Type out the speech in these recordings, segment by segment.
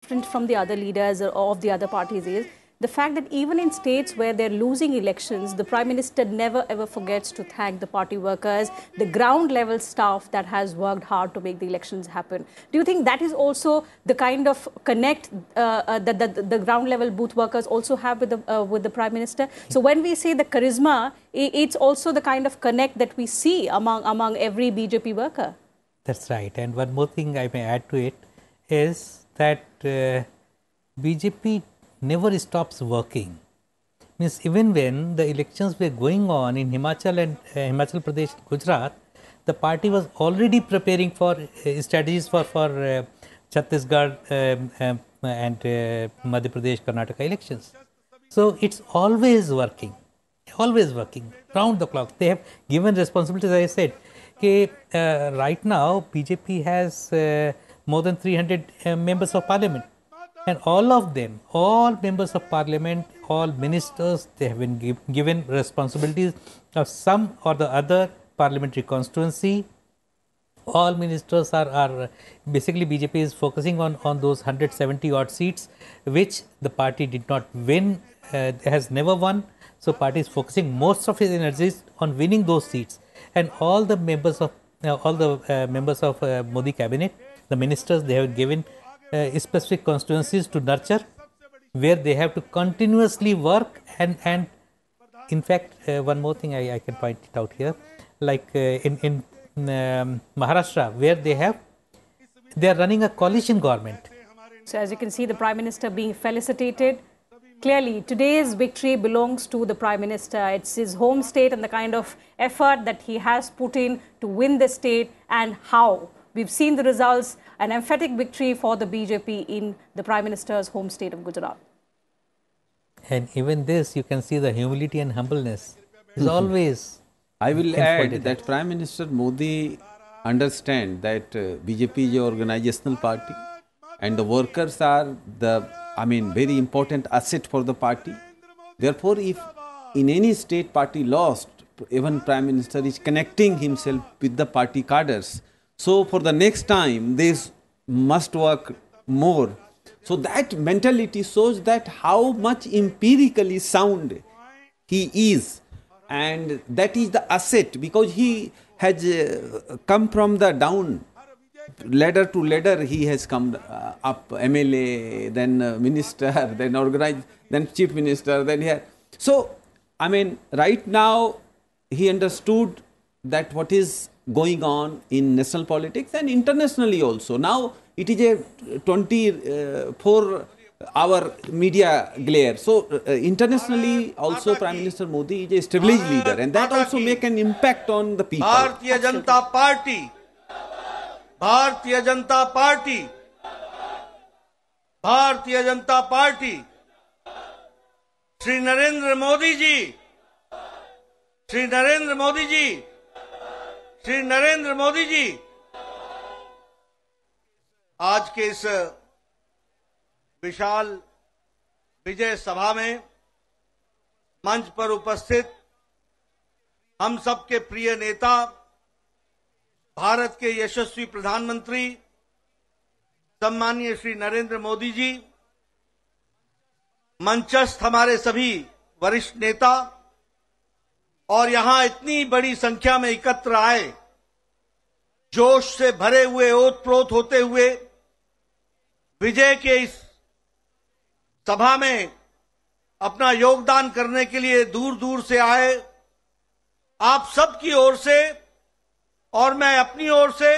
different from the other leaders or of the other parties is the fact that even in states where they're losing elections, the Prime Minister never ever forgets to thank the party workers, the ground level staff that has worked hard to make the elections happen. Do you think that is also the kind of connect that the ground level booth workers also have with the Prime Minister? So when we say the charisma, it's also the kind of connect that we see among every BJP worker. That's right. And one more thing I may add to it is that BJP never stops working. Means even when the elections were going on in Himachal and Himachal Pradesh, Gujarat, the party was already preparing for strategies for Chhattisgarh and Madhya Pradesh, Karnataka elections. So it's always working round the clock. They have given responsibilities. As I said, right now BJP has more than 300 members of parliament. And all of them, all members of parliament, all ministers, they have been given responsibilities of some or the other parliamentary constituency. All ministers are basically BJP is focusing on those 170 odd seats, which the party did not win, has never won. So party is focusing most of its energies on winning those seats. And all the members of Modi cabinet, the ministers, they have given specific constituencies to nurture, where they have to continuously work and in fact one more thing I can point it out here, like in Maharashtra, where they are running a coalition government. So as you can see, the Prime Minister being felicitated. Clearly, today's victory belongs to the Prime Minister. It's his home state and the kind of effort that he has put in to win the state, and how we've seen the results, an emphatic victory for the BJP in the Prime Minister's home state of Gujarat. And even this, you can see the humility and humbleness is always. I will add that Prime Minister Modi understands that BJP is an organizational party and the workers are very important asset for the party. Therefore, if in any state party lost, even Prime Minister is connecting himself with the party cadres. So for the next time, they must work more. So that mentality shows that how much empirically sound he is. And that is the asset, because he has come from the down, ladder to ladder he has come up, MLA, then minister, then organized, then chief minister, then here. So, right now he understood that what is going on in national politics and internationally also. Now it is a 24-hour media glare. So internationally also Prime Minister Modi is a established leader, and that also make an impact on the people. Bharatiya Janata Party, Bharatiya Janata Party, Bharatiya Janata Party, Shri Narendra Modi ji, Shri Narendra Modi ji, Shri Narendra Modi ji, आज के इस विशाल विजय सभा में मंच पर उपस्थित हम सबके प्रिय नेता, भारत के यशस्वी प्रधानमंत्री सम्माननीय श्री नरेंद्र मोदी जी, मंचस्थ हमारे सभी वरिष्ठ नेता और यहां इतनी बड़ी संख्या में एकत्र आए, जोश से भरे हुए, ओतप्रोत होते हुए विजय के इस सभा में अपना योगदान करने के लिए दूर दूर से आए, आप सबकी ओर से और मैं अपनी ओर से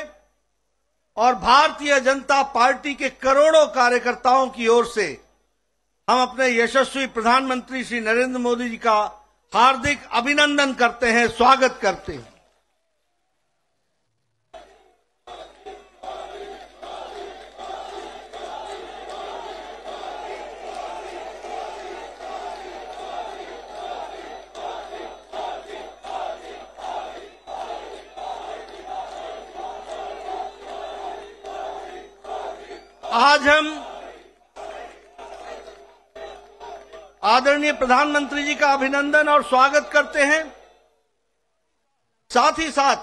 और भारतीय जनता पार्टी के करोड़ों कार्यकर्ताओं की ओर से हम अपने यशस्वी प्रधानमंत्री श्री नरेंद्र मोदी जी का हार्दिक अभिनंदन करते हैं, स्वागत करते हैं। आज हम आदरणीय प्रधानमंत्री जी का अभिनंदन और स्वागत करते हैं। साथ ही साथ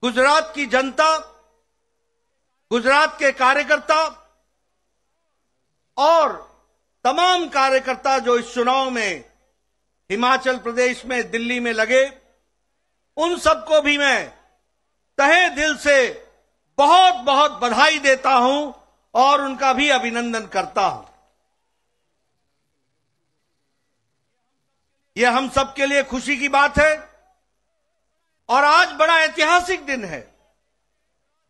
गुजरात की जनता, गुजरात के कार्यकर्ता और तमाम कार्यकर्ता जो इस चुनाव में हिमाचल प्रदेश में, दिल्ली में लगे, उन सबको भी मैं तहे दिल से बहुत बहुत बधाई देता हूं और उनका भी अभिनंदन करता हूं। यह हम सबके लिए खुशी की बात है और आज बड़ा ऐतिहासिक दिन है।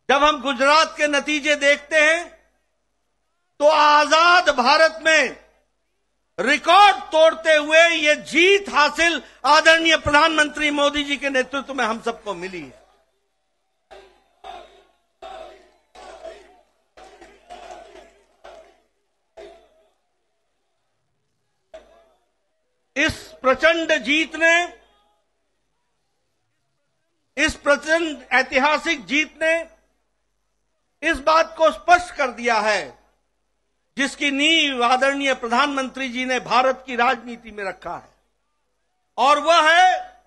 जब हम गुजरात के नतीजे देखते हैं तो आजाद भारत में रिकॉर्ड तोड़ते हुए ये जीत हासिल आदरणीय प्रधानमंत्री मोदी जी के नेतृत्व में हम सबको मिली है। इस प्रचंड ऐतिहासिक जीत ने इस बात को स्पष्ट कर दिया है जिसकी नींव आदरणीय प्रधानमंत्री जी ने भारत की राजनीति में रखा है, और वह है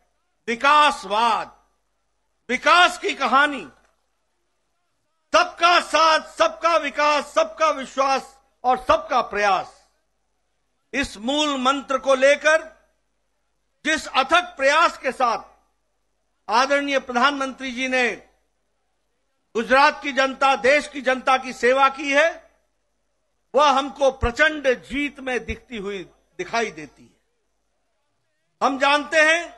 विकासवाद, विकास की कहानी। सबका साथ, सबका विकास, सबका विश्वास और सबका प्रयास, इस मूल मंत्र को लेकर जिस अथक प्रयास के साथ आदरणीय प्रधानमंत्री जी ने गुजरात की जनता, देश की जनता की सेवा की है, वह हमको प्रचंड जीत में दिखाई देती है। हम जानते हैं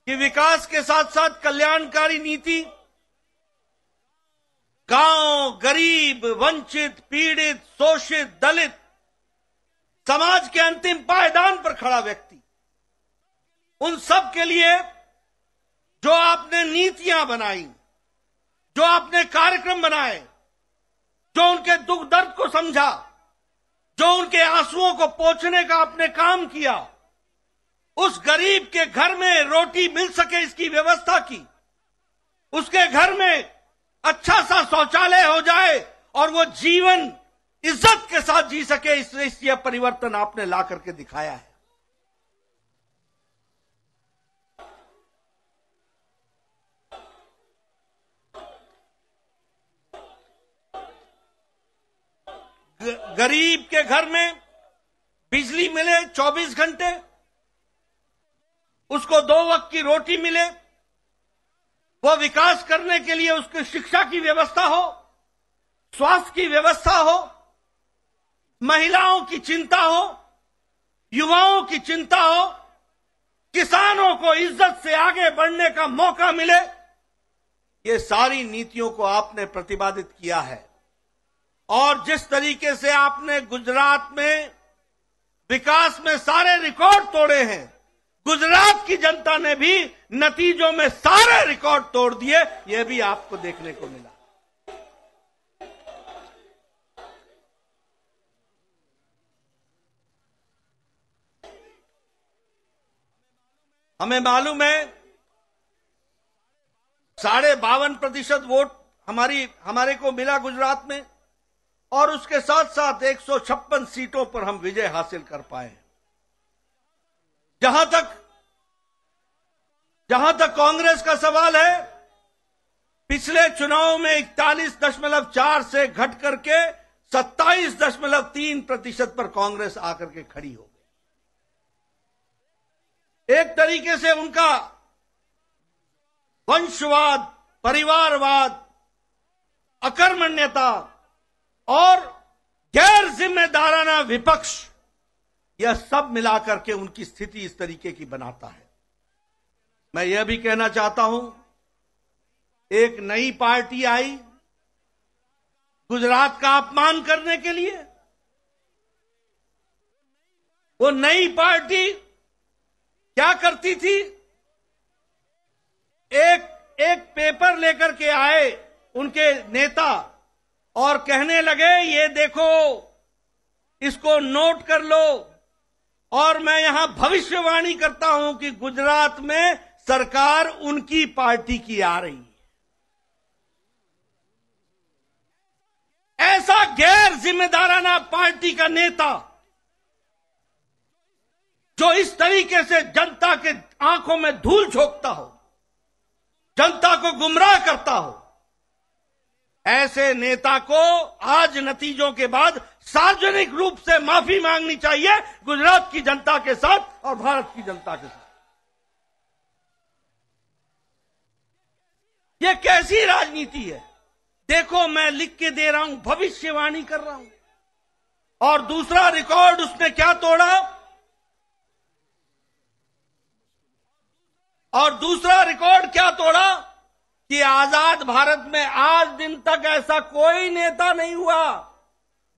कि विकास के साथ साथ कल्याणकारी नीति गांव, गरीब, वंचित, पीड़ित, शोषित, दलित, समाज के अंतिम पायदान पर खड़ा व्यक्ति, उन सब के लिए जो आपने नीतियां बनाई, जो आपने कार्यक्रम बनाए, जो उनके दुख दर्द को समझा, जो उनके आंसुओं को पोंछने का आपने काम किया, उस गरीब के घर में रोटी मिल सके इसकी व्यवस्था की, उसके घर में अच्छा सा शौचालय हो जाए और वो जीवन इज्जत के साथ जी सके, इस यह परिवर्तन आपने ला करके दिखाया है। गरीब के घर में बिजली मिले 24 घंटे, उसको 2 वक्त की रोटी मिले, वह विकास करने के लिए उसकी शिक्षा की व्यवस्था हो, स्वास्थ्य की व्यवस्था हो, महिलाओं की चिंता हो, युवाओं की चिंता हो, किसानों को इज्जत से आगे बढ़ने का मौका मिले, ये सारी नीतियों को आपने प्रतिपादित किया है। और जिस तरीके से आपने गुजरात में विकास में सारे रिकॉर्ड तोड़े हैं, गुजरात की जनता ने भी नतीजों में सारे रिकॉर्ड तोड़ दिए, यह भी आपको देखने को मिला। हमें मालूम है 52.5% वोट हमारे को मिला गुजरात में, और उसके साथ साथ 156 सीटों पर हम विजय हासिल कर पाए। जहां तक कांग्रेस का सवाल है, पिछले चुनाव में 41.4 से घट करके 27.3% पर कांग्रेस आकर के खड़ी हो गई। एक तरीके से उनका वंशवाद, परिवारवाद, अकर्मण्यता और गैर जिम्मेदाराना विपक्ष, यह सब मिलाकर के उनकी स्थिति इस तरीके की बनाता है। मैं यह भी कहना चाहता हूं, एक नई पार्टी आई गुजरात का अपमान करने के लिए। वो नई पार्टी क्या करती थी? एक पेपर लेकर के आए उनके नेता और कहने लगे, ये देखो, इसको नोट कर लो, और मैं यहां भविष्यवाणी करता हूं कि गुजरात में सरकार उनकी पार्टी की आ रही है। ऐसा गैर जिम्मेदाराना पार्टी का नेता जो इस तरीके से जनता के आंखों में धूल झोंकता हो, जनता को गुमराह करता हो, ऐसे नेता को आज नतीजों के बाद सार्वजनिक रूप से माफी मांगनी चाहिए गुजरात की जनता के साथ और भारत की जनता के साथ। यह कैसी राजनीति है? देखो, मैं लिख के दे रहा हूं, भविष्यवाणी कर रहा हूं। और दूसरा रिकॉर्ड उसने क्या तोड़ा? और दूसरा रिकॉर्ड क्या तोड़ा कि आजाद भारत में आज दिन तक ऐसा कोई नेता नहीं हुआ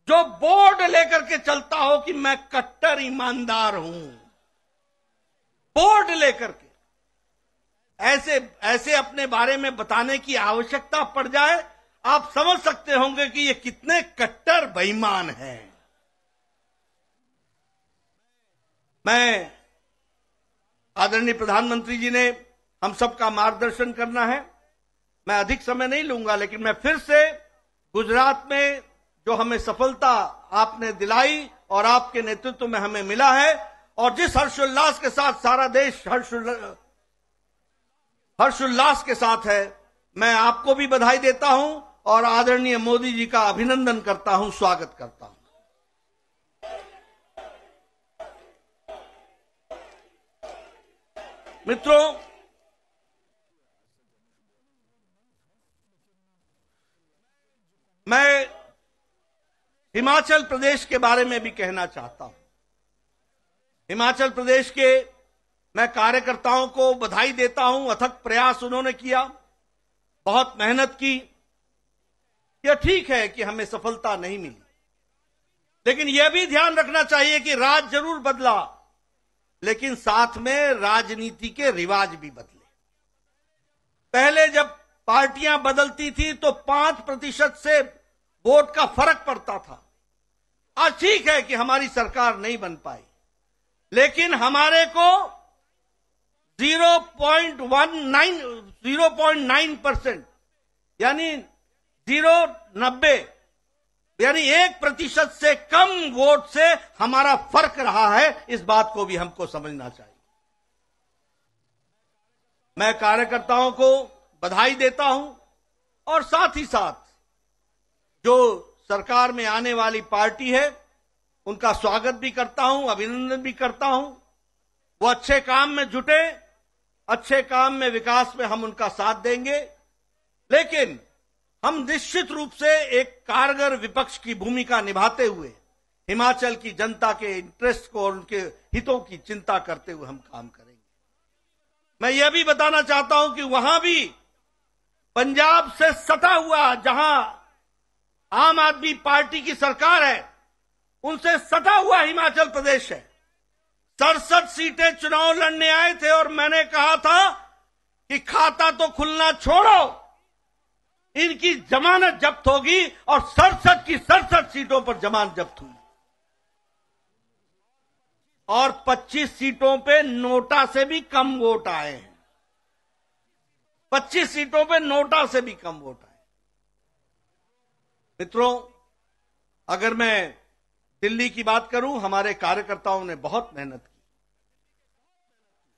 जो बोर्ड लेकर के चलता हो कि मैं कट्टर ईमानदार हूं। बोर्ड लेकर के ऐसे अपने बारे में बताने की आवश्यकता पड़ जाए, आप समझ सकते होंगे कि ये कितने कट्टर बेईमान हैं। मैं आदरणीय प्रधानमंत्री जी ने हम सबका मार्गदर्शन करना है, मैं अधिक समय नहीं लूंगा, लेकिन मैं फिर से गुजरात में जो हमें सफलता आपने दिलाई और आपके नेतृत्व में हमें मिला है, और जिस हर्षोल्लास के साथ सारा देश हर्षोल्लास के साथ है, मैं आपको भी बधाई देता हूं और आदरणीय मोदी जी का अभिनंदन करता हूं, स्वागत करता हूं। मित्रों, मैं हिमाचल प्रदेश के बारे में भी कहना चाहता हूं। हिमाचल प्रदेश के मैं कार्यकर्ताओं को बधाई देता हूं, अथक प्रयास उन्होंने किया, बहुत मेहनत की। यह ठीक है कि हमें सफलता नहीं मिली, लेकिन यह भी ध्यान रखना चाहिए कि राज जरूर बदला, लेकिन साथ में राजनीति के रिवाज भी बदले। पहले जब पार्टियां बदलती थी तो 5% से वोट का फर्क पड़ता था। आज ठीक है कि हमारी सरकार नहीं बन पाई, लेकिन हमारे को 0.9% यानी 0.90 यानी 1% से कम वोट से हमारा फर्क रहा है। इस बात को भी हमको समझना चाहिए। मैं कार्यकर्ताओं को बधाई देता हूं और साथ ही साथ जो सरकार में आने वाली पार्टी है उनका स्वागत भी करता हूं, अभिनंदन भी करता हूं। वो अच्छे काम में जुटे, अच्छे काम में, विकास में हम उनका साथ देंगे, लेकिन हम निश्चित रूप से एक कारगर विपक्ष की भूमिका निभाते हुए हिमाचल की जनता के इंटरेस्ट को और उनके हितों की चिंता करते हुए हम काम करेंगे। मैं यह भी बताना चाहता हूं कि वहां भी पंजाब से सटा हुआ, जहां आम आदमी पार्टी की सरकार है, उनसे सटा हुआ हिमाचल प्रदेश है। 67 सीटें चुनाव लड़ने आए थे और मैंने कहा था कि खाता तो खुलना छोड़ो, इनकी जमानत जब्त होगी, और 67 की 67 सीटों पर जमानत जब्त हुई और 25 सीटों पे नोटा से भी कम वोट आए हैं। 25 सीटों पे नोटा से भी कम वोट आए। मित्रों, अगर मैं दिल्ली की बात करूं, हमारे कार्यकर्ताओं ने बहुत मेहनत की,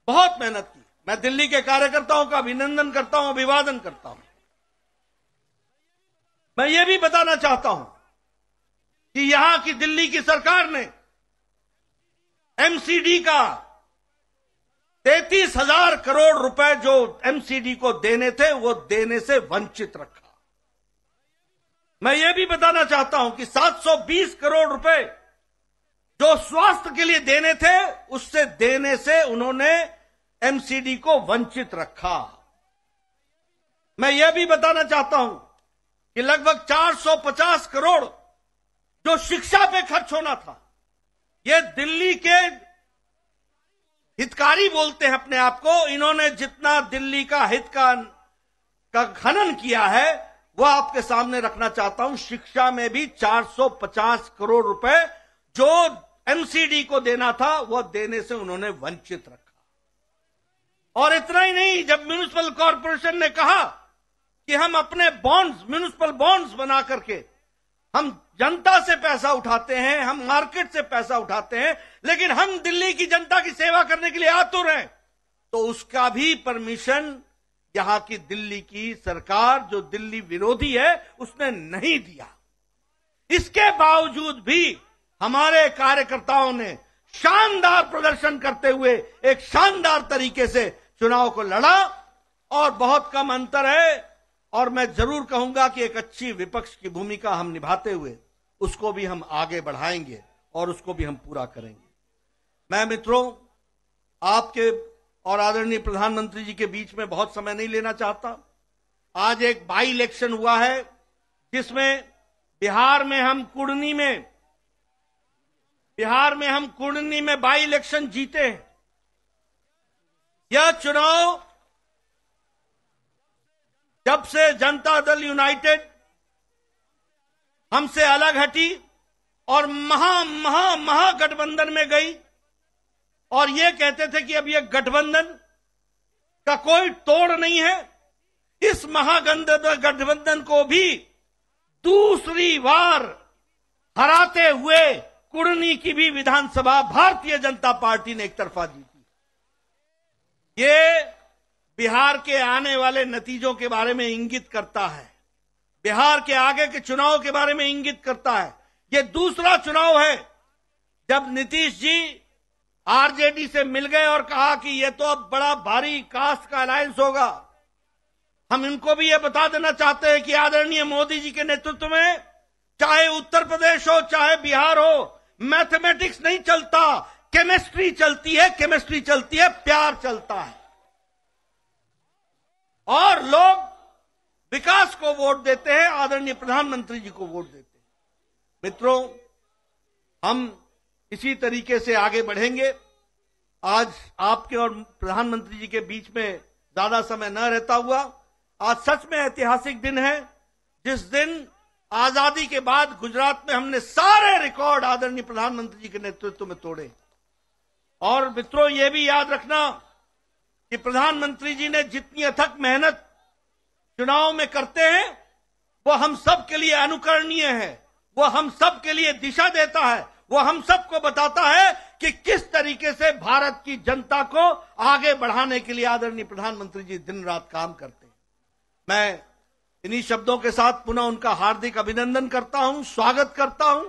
बहुत मेहनत की। मैं दिल्ली के कार्यकर्ताओं का अभिनंदन करता हूं, अभिवादन करता हूं। मैं ये भी बताना चाहता हूं कि यहां की दिल्ली की सरकार ने एमसीडी का 33,000 करोड़ रुपए जो एमसीडी को देने थे, वो देने से वंचित रखा। मैं ये भी बताना चाहता हूं कि 720 करोड़ रुपए जो स्वास्थ्य के लिए देने थे, उससे देने से उन्होंने एमसीडी को वंचित रखा। मैं यह भी बताना चाहता हूं कि लगभग 450 करोड़ जो शिक्षा पे खर्च होना था, ये दिल्ली के हितकारी बोलते हैं अपने आप को, इन्होंने जितना दिल्ली का हित का खनन किया है, वह आपके सामने रखना चाहता हूं। शिक्षा में भी 450 करोड़ रुपए जो एमसीडी को देना था, वह देने से उन्होंने वंचित रखा। और इतना ही नहीं, जब म्युनिसिपल कॉर्पोरेशन ने कहा कि हम अपने बॉन्ड्स, म्युनिसिपल बॉन्ड्स बना करके हम जनता से पैसा उठाते हैं, हम मार्केट से पैसा उठाते हैं, लेकिन हम दिल्ली की जनता की सेवा करने के लिए आतुर हैं, तो उसका भी परमिशन यहां की दिल्ली की सरकार, जो दिल्ली विरोधी है, उसने नहीं दिया। इसके बावजूद भी हमारे कार्यकर्ताओं ने शानदार प्रदर्शन करते हुए एक शानदार तरीके से चुनाव को लड़ा और बहुत कम अंतर है। और मैं जरूर कहूंगा कि एक अच्छी विपक्ष की भूमिका हम निभाते हुए उसको भी हम आगे बढ़ाएंगे और उसको भी हम पूरा करेंगे। मैं मित्रों, आपके और आदरणीय प्रधानमंत्री जी के बीच में बहुत समय नहीं लेना चाहता। आज एक बाई इलेक्शन हुआ है जिसमें बिहार में हम कुर्नी में बाई इलेक्शन जीते हैं। यह चुनाव जब से जनता दल यूनाइटेड हमसे अलग हटी और महागठबंधन में गई और ये कहते थे कि अब ये गठबंधन का कोई तोड़ नहीं है, इस महागठबंधन को भी दूसरी बार हराते हुए कुर्नी की भी विधानसभा भारतीय जनता पार्टी ने एक तरफा जीती। ये बिहार के आने वाले नतीजों के बारे में इंगित करता है, बिहार के आगे के चुनाव के बारे में इंगित करता है। ये दूसरा चुनाव है जब नीतीश जी आरजेडी से मिल गए और कहा कि ये तो अब बड़ा भारी कास्ट का अलायंस होगा। हम इनको भी ये बता देना चाहते हैं कि आदरणीय मोदी जी के नेतृत्व में चाहे उत्तर प्रदेश हो चाहे बिहार हो, मैथमेटिक्स नहीं चलता, केमिस्ट्री चलती है, प्यार चलता है। और लोग विकास को वोट देते हैं, आदरणीय प्रधानमंत्री जी को वोट देते हैं। मित्रों, हम इसी तरीके से आगे बढ़ेंगे। आज आपके और प्रधानमंत्री जी के बीच में ज्यादा समय न रहता हुआ, आज सच में ऐतिहासिक दिन है, जिस दिन आजादी के बाद गुजरात में हमने सारे रिकॉर्ड आदरणीय प्रधानमंत्री जी के नेतृत्व में तोड़े। और मित्रों, यह भी याद रखना कि प्रधानमंत्री जी ने जितनी अथक मेहनत चुनाव में करते हैं, वो हम सब के लिए अनुकरणीय है, वो हम सब के लिए दिशा देता है, वो हम सबको बताता है कि किस तरीके से भारत की जनता को आगे बढ़ाने के लिए आदरणीय प्रधानमंत्री जी दिन रात काम करते हैं। मैं इन्हीं शब्दों के साथ पुनः उनका हार्दिक अभिनंदन करता हूं, स्वागत करता हूं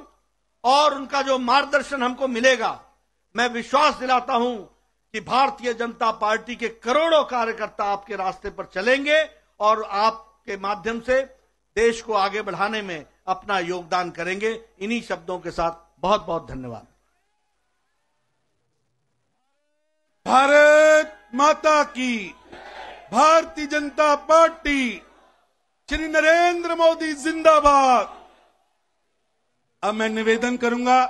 और उनका जो मार्गदर्शन हमको मिलेगा, मैं विश्वास दिलाता हूं कि भारतीय जनता पार्टी के करोड़ों कार्यकर्ता आपके रास्ते पर चलेंगे और आपके माध्यम से देश को आगे बढ़ाने में अपना योगदान करेंगे। इन्हीं शब्दों के साथ बहुत बहुत धन्यवाद। भारत माता की, भारतीय जनता पार्टी, श्री नरेंद्र मोदी जिंदाबाद। अब मैं निवेदन करूंगा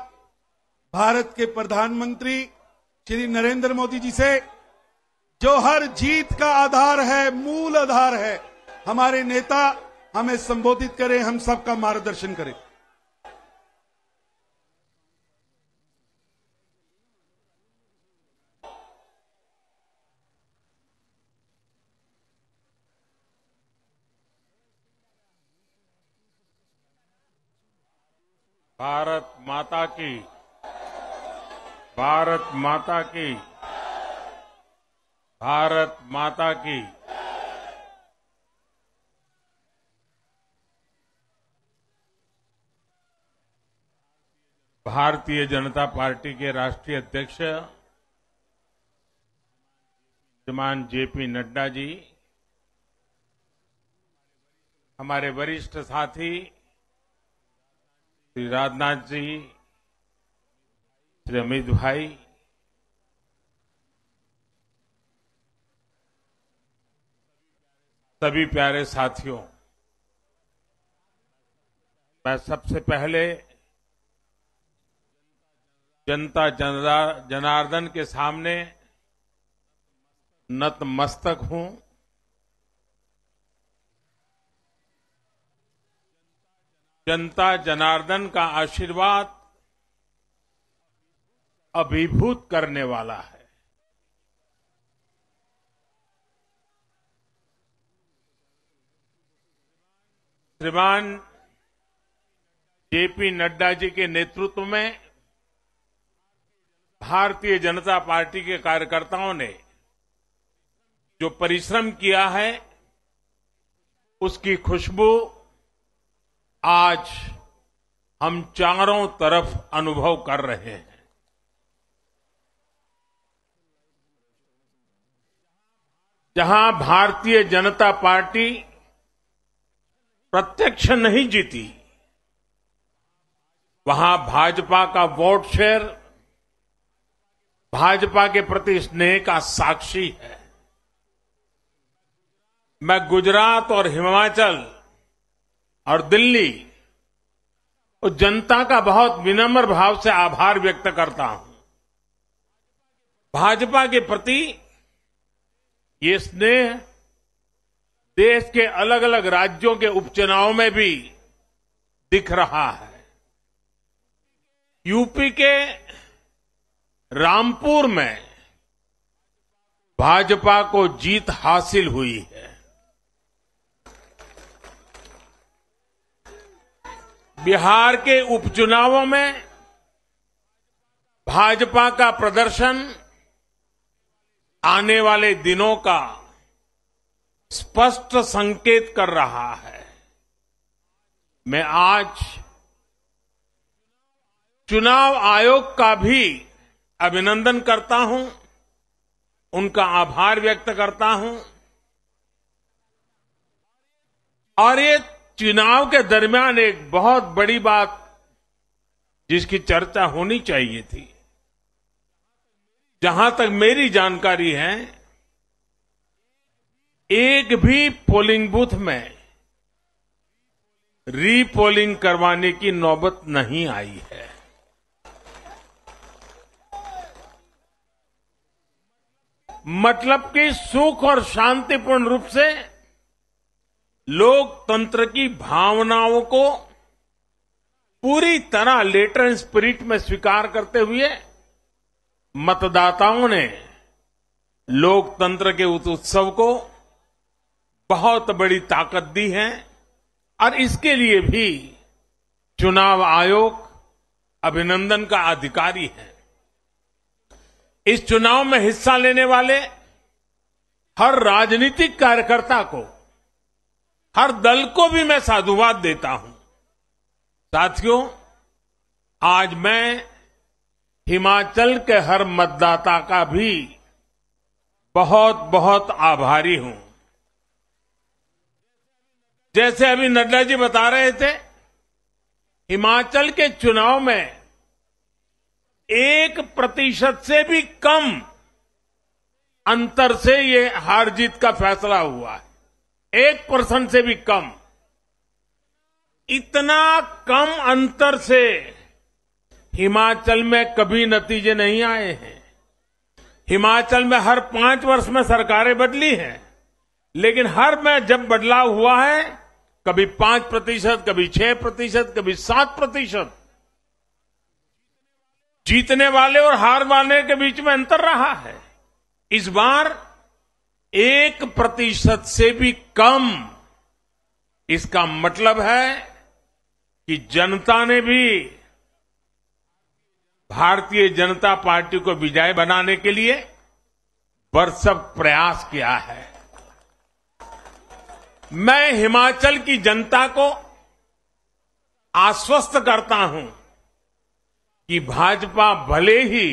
भारत के प्रधानमंत्री श्री नरेंद्र मोदी जी से, जो हर जीत का आधार है, मूल आधार है, हमारे नेता हमें संबोधित करें, हम सबका मार्गदर्शन करें। भारत माता की, भारत माता की, भारत माता की। भारतीय जनता पार्टी के राष्ट्रीय अध्यक्ष श्रीमान जेपी नड्डा जी, हमारे वरिष्ठ साथी श्री राजनाथ जी, श्री अमित भाई, सभी प्यारे साथियों, मैं सबसे पहले जनता जनार्दन के सामने नतमस्तक हूं। जनता जनार्दन का आशीर्वाद अभिभूत करने वाला है। श्रीमान जेपी नड्डा जी के नेतृत्व में भारतीय जनता पार्टी के कार्यकर्ताओं ने जो परिश्रम किया है, उसकी खुशबू आज हम चारों तरफ अनुभव कर रहे हैं। जहां भारतीय जनता पार्टी प्रत्यक्ष नहीं जीती, वहां भाजपा का वोट शेयर भाजपा के प्रति स्नेह का साक्षी है। मैं गुजरात और हिमाचल और दिल्ली उस जनता का बहुत विनम्र भाव से आभार व्यक्त करता हूं। भाजपा के प्रति ये स्नेह देश के अलग अलग राज्यों के उपचुनाव में भी दिख रहा है। यूपी के रामपुर में भाजपा को जीत हासिल हुई है। बिहार के उपचुनावों में भाजपा का प्रदर्शन आने वाले दिनों का स्पष्ट संकेत कर रहा है। मैं आज चुनाव आयोग का भी अभिनंदन करता हूं, उनका आभार व्यक्त करता हूं। और ये चुनाव के दरमियान एक बहुत बड़ी बात जिसकी चर्चा होनी चाहिए थी, जहां तक मेरी जानकारी है, एक भी पोलिंग बूथ में रीपोलिंग करवाने की नौबत नहीं आई है। मतलब कि सुख और शांतिपूर्ण रूप से लोकतंत्र की भावनाओं को पूरी तरह लेटर एंड स्पिरिट में स्वीकार करते हुए मतदाताओं ने लोकतंत्र के उस उत्सव को बहुत बड़ी ताकत दी है। और इसके लिए भी चुनाव आयोग अभिनंदन का अधिकारी है। इस चुनाव में हिस्सा लेने वाले हर राजनीतिक कार्यकर्ता को, हर दल को भी मैं साधुवाद देता हूं। साथियों, आज मैं हिमाचल के हर मतदाता का भी बहुत बहुत आभारी हूं। जैसे अभी नड्डा जी बता रहे थे, हिमाचल के चुनाव में 1% से भी कम अंतर से ये हार जीत का फैसला हुआ है। 1% से भी कम। इतना कम अंतर से हिमाचल में कभी नतीजे नहीं आए हैं। हिमाचल में हर 5 वर्ष में सरकारें बदली हैं, लेकिन हर में जब बदलाव हुआ है, कभी 5%, कभी 6%, कभी 7%। जीतने वाले और हार वाले के बीच में अंतर रहा है। इस बार 1% से भी कम। इसका मतलब है कि जनता ने भी भारतीय जनता पार्टी को विजय बनाने के लिए भरसक प्रयास किया है। मैं हिमाचल की जनता को आश्वस्त करता हूं कि भाजपा भले ही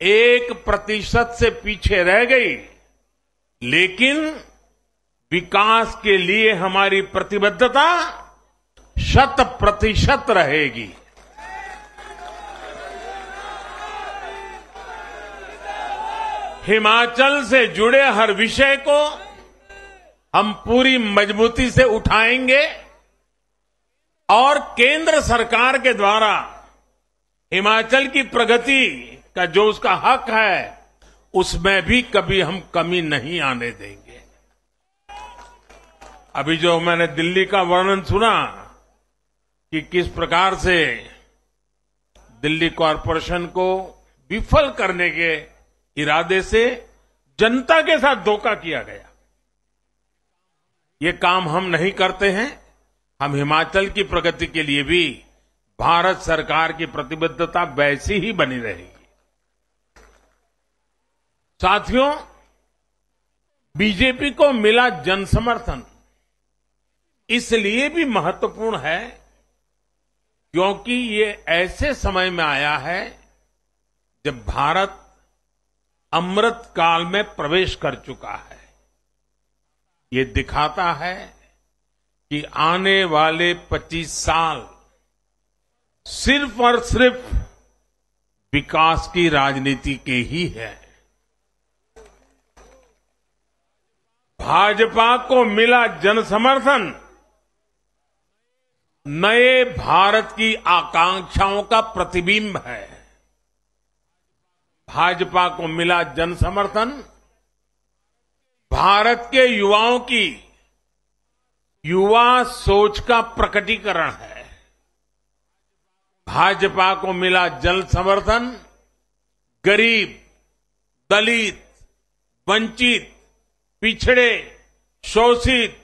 1% से पीछे रह गई, लेकिन विकास के लिए हमारी प्रतिबद्धता 100% रहेगी। हिमाचल से जुड़े हर विषय को हम पूरी मजबूती से उठाएंगे और केंद्र सरकार के द्वारा हिमाचल की प्रगति का जो उसका हक है, उसमें भी कभी हम कमी नहीं आने देंगे। अभी जो मैंने दिल्ली का वर्णन सुना कि किस प्रकार से दिल्ली कॉरपोरेशन को विफल करने के इरादे से जनता के साथ धोखा किया गया, ये काम हम नहीं करते हैं। हम हिमाचल की प्रगति के लिए भी भारत सरकार की प्रतिबद्धता वैसी ही बनी रहेगी। साथियों, बीजेपी को मिला जन समर्थन इसलिए भी महत्वपूर्ण है क्योंकि ये ऐसे समय में आया है जब भारत अमृत काल में प्रवेश कर चुका है। ये दिखाता है कि आने वाले 25 साल सिर्फ और सिर्फ विकास की राजनीति के ही है। भाजपा को मिला जन समर्थन नए भारत की आकांक्षाओं का प्रतिबिंब है। भाजपा को मिला जन समर्थन भारत के युवाओं की युवा सोच का प्रकटीकरण है। भाजपा को मिला जन समर्थन गरीब, दलित, वंचित, पिछड़े, शोषित,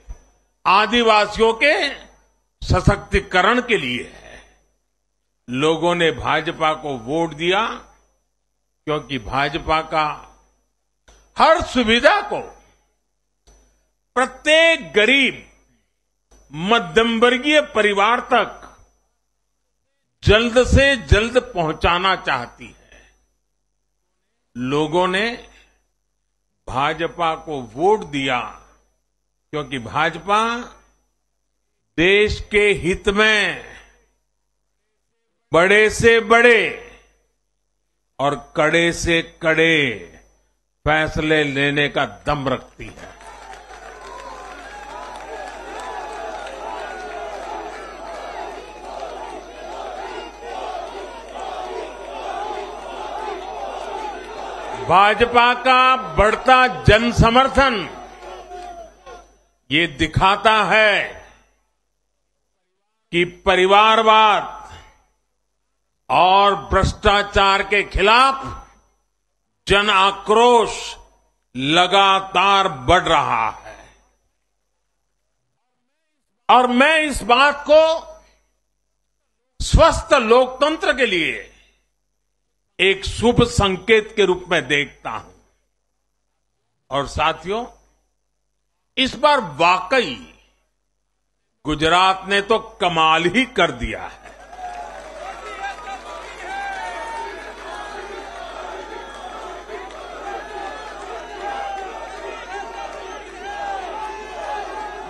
आदिवासियों के सशक्तिकरण के लिए है। लोगों ने भाजपा को वोट दिया क्योंकि भाजपा का हर सुविधा को प्रत्येक गरीब, मध्यम वर्गीय परिवार तक जल्द से जल्द पहुंचाना चाहती है। लोगों ने भाजपा को वोट दिया क्योंकि भाजपा देश के हित में बड़े से बड़े और कड़े से कड़े फैसले लेने का दम रखती है। भाजपा का बढ़ता जन समर्थन ये दिखाता है कि परिवारवाद और भ्रष्टाचार के खिलाफ जन आक्रोश लगातार बढ़ रहा है। और मैं इस बात को स्वस्थ लोकतंत्र के लिए एक शुभ संकेत के रूप में देखता हूं। और साथियों, इस बार वाकई गुजरात ने तो कमाल ही कर दिया है।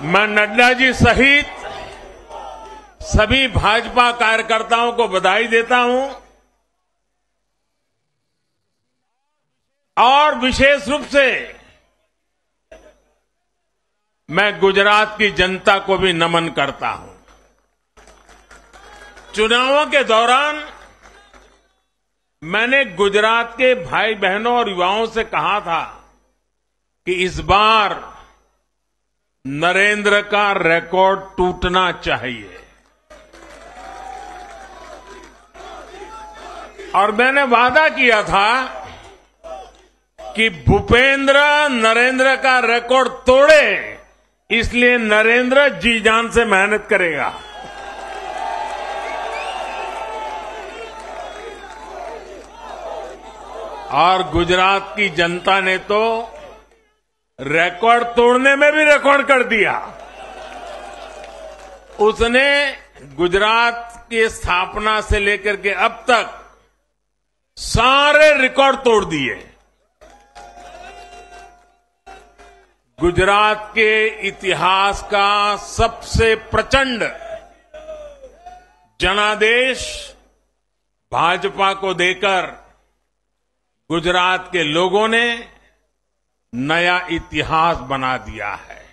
मैं नड्डा जी सहित सभी भाजपा कार्यकर्ताओं को बधाई देता हूं और विशेष रूप से मैं गुजरात की जनता को भी नमन करता हूं। चुनावों के दौरान मैंने गुजरात के भाई बहनों और युवाओं से कहा था कि इस बार नरेंद्र का रिकॉर्ड टूटना चाहिए। और मैंने वादा किया था कि भूपेंद्र नरेंद्र का रिकॉर्ड तोड़े, इसलिए नरेंद्र जी जान से मेहनत करेगा। और गुजरात की जनता ने तो रिकॉर्ड तोड़ने में भी रिकॉर्ड कर दिया। उसने गुजरात की स्थापना से लेकर के अब तक सारे रिकॉर्ड तोड़ दिए। गुजरात के इतिहास का सबसे प्रचंड जनादेश भाजपा को देकर गुजरात के लोगों ने नया इतिहास बना दिया है।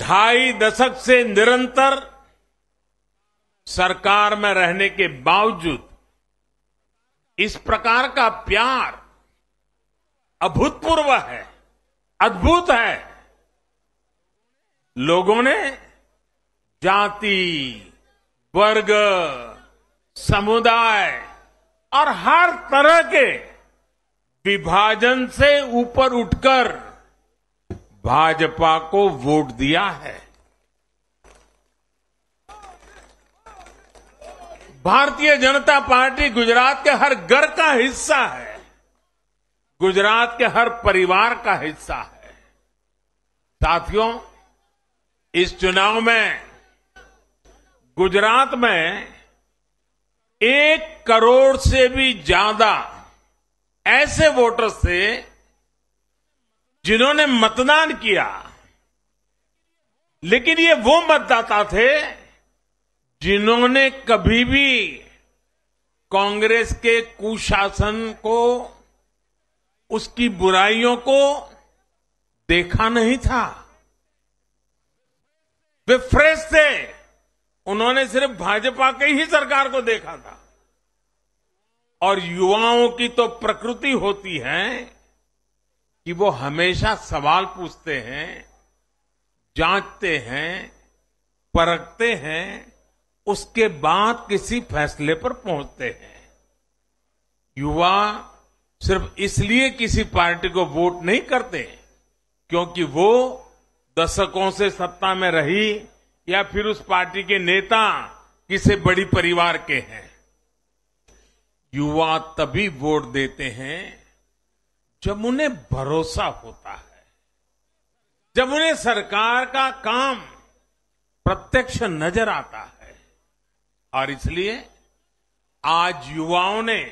2.5 दशक से निरंतर सरकार में रहने के बावजूद इस प्रकार का प्यार अभूतपूर्व है, अद्भुत है। लोगों ने जाति, वर्ग, समुदाय और हर तरह के विभाजन से ऊपर उठकर भाजपा को वोट दिया है। भारतीय जनता पार्टी गुजरात के हर घर का हिस्सा है, गुजरात के हर परिवार का हिस्सा है। साथियों, इस चुनाव में गुजरात में 1 करोड़ से भी ज्यादा ऐसे वोटर्स थे जिन्होंने मतदान किया, लेकिन ये वो मतदाता थे जिन्होंने कभी भी कांग्रेस के कुशासन को, उसकी बुराइयों को देखा नहीं था। वे फ्रेश थे, उन्होंने सिर्फ भाजपा की ही सरकार को देखा था। और युवाओं की तो प्रकृति होती है कि वो हमेशा सवाल पूछते हैं, जांचते हैं, परखते हैं, उसके बाद किसी फैसले पर पहुंचते हैं। युवा सिर्फ इसलिए किसी पार्टी को वोट नहीं करते क्योंकि वो दशकों से सत्ता में रही या फिर उस पार्टी के नेता किसी बड़ी परिवार के हैं। युवा तभी वोट देते हैं जब उन्हें भरोसा होता है, जब उन्हें सरकार का काम प्रत्यक्ष नजर आता है। और इसलिए आज युवाओं ने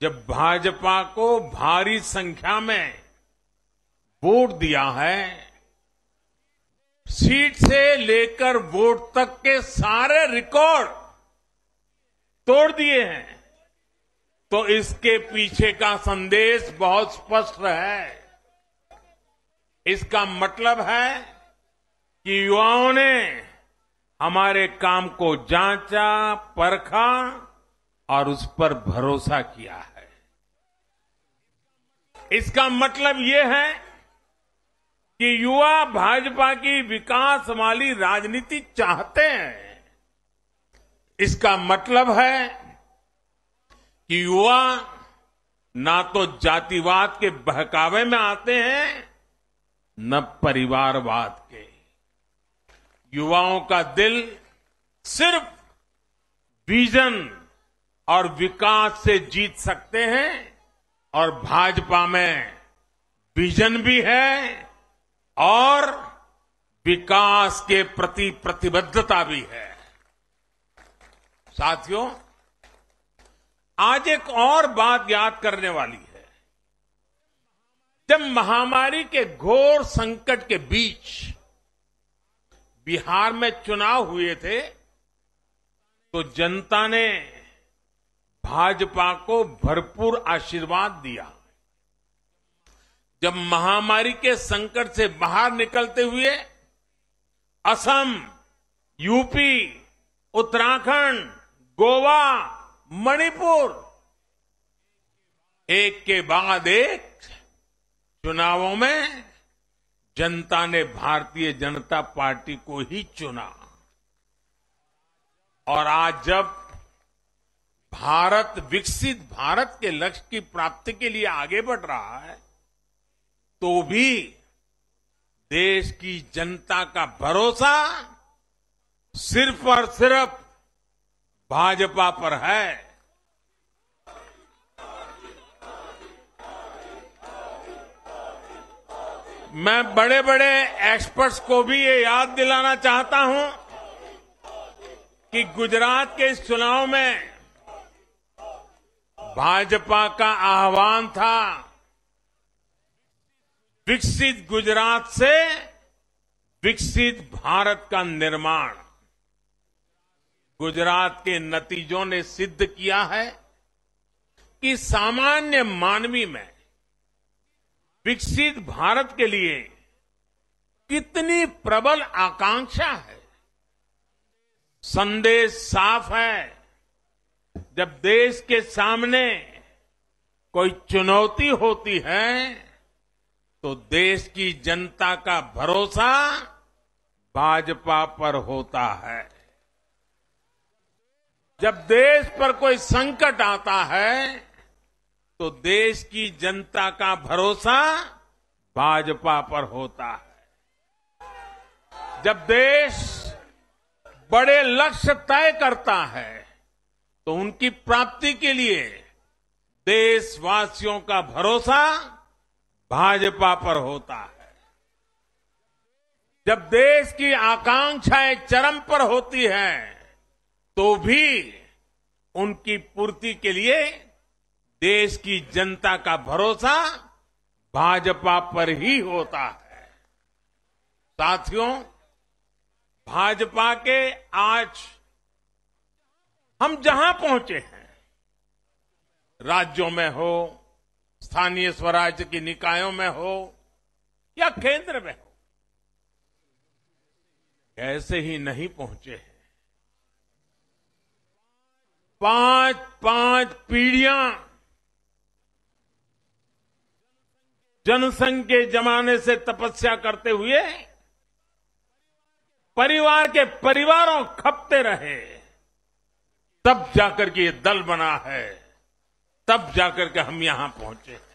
जब भाजपा को भारी संख्या में वोट दिया है, सीट से लेकर वोट तक के सारे रिकॉर्ड तोड़ दिए हैं, तो इसके पीछे का संदेश बहुत स्पष्ट है। इसका मतलब है कि युवाओं ने हमारे काम को जांचा, परखा और उस पर भरोसा किया है। इसका मतलब ये है कि युवा भाजपा की विकास वाली राजनीति चाहते हैं। इसका मतलब है कि युवा ना तो जातिवाद के बहकावे में आते हैं, न परिवारवाद के। युवाओं का दिल सिर्फ विजन और विकास से जीत सकते हैं, और भाजपा में विजन भी है और विकास के प्रति प्रतिबद्धता भी है। साथियों, आज एक और बात याद करने वाली है। जब महामारी के घोर संकट के बीच बिहार में चुनाव हुए थे, तो जनता ने भाजपा को भरपूर आशीर्वाद दिया। जब महामारी के संकट से बाहर निकलते हुए असम, यूपी, उत्तराखंड, गोवा, मणिपुर एक के बाद एक चुनावों में जनता ने भारतीय जनता पार्टी को ही चुना। और आज जब भारत विकसित भारत के लक्ष्य की प्राप्ति के लिए आगे बढ़ रहा है, तो भी देश की जनता का भरोसा सिर्फ और सिर्फ भाजपा पर है। मैं बड़े बड़े एक्सपर्ट्स को भी ये याद दिलाना चाहता हूं कि गुजरात के इस चुनाव में भाजपा का आह्वान था, विकसित गुजरात से विकसित भारत का निर्माण। गुजरात के नतीजों ने सिद्ध किया है कि सामान्य मानवी में विकसित भारत के लिए कितनी प्रबल आकांक्षा है। संदेश साफ है, जब देश के सामने कोई चुनौती होती है तो देश की जनता का भरोसा भाजपा पर होता है। जब देश पर कोई संकट आता है तो देश की जनता का भरोसा भाजपा पर होता है। जब देश बड़े लक्ष्य तय करता है तो उनकी प्राप्ति के लिए देशवासियों का भरोसा भाजपा पर होता है। जब देश की आकांक्षाएं चरम पर होती हैं, तो भी उनकी पूर्ति के लिए देश की जनता का भरोसा भाजपा पर ही होता है। साथियों, भाजपा के आज हम जहां पहुंचे हैं, राज्यों में हो, स्थानीय स्वराज्य की निकायों में हो या केंद्र में हो, ऐसे ही नहीं पहुंचे हैं। 5 पीढ़ियां जनसंघ के जमाने से तपस्या करते हुए परिवार के परिवारों खपते रहे, तब जाकर के ये दल बना है, तब जाकर के हम यहां पहुंचे हैं।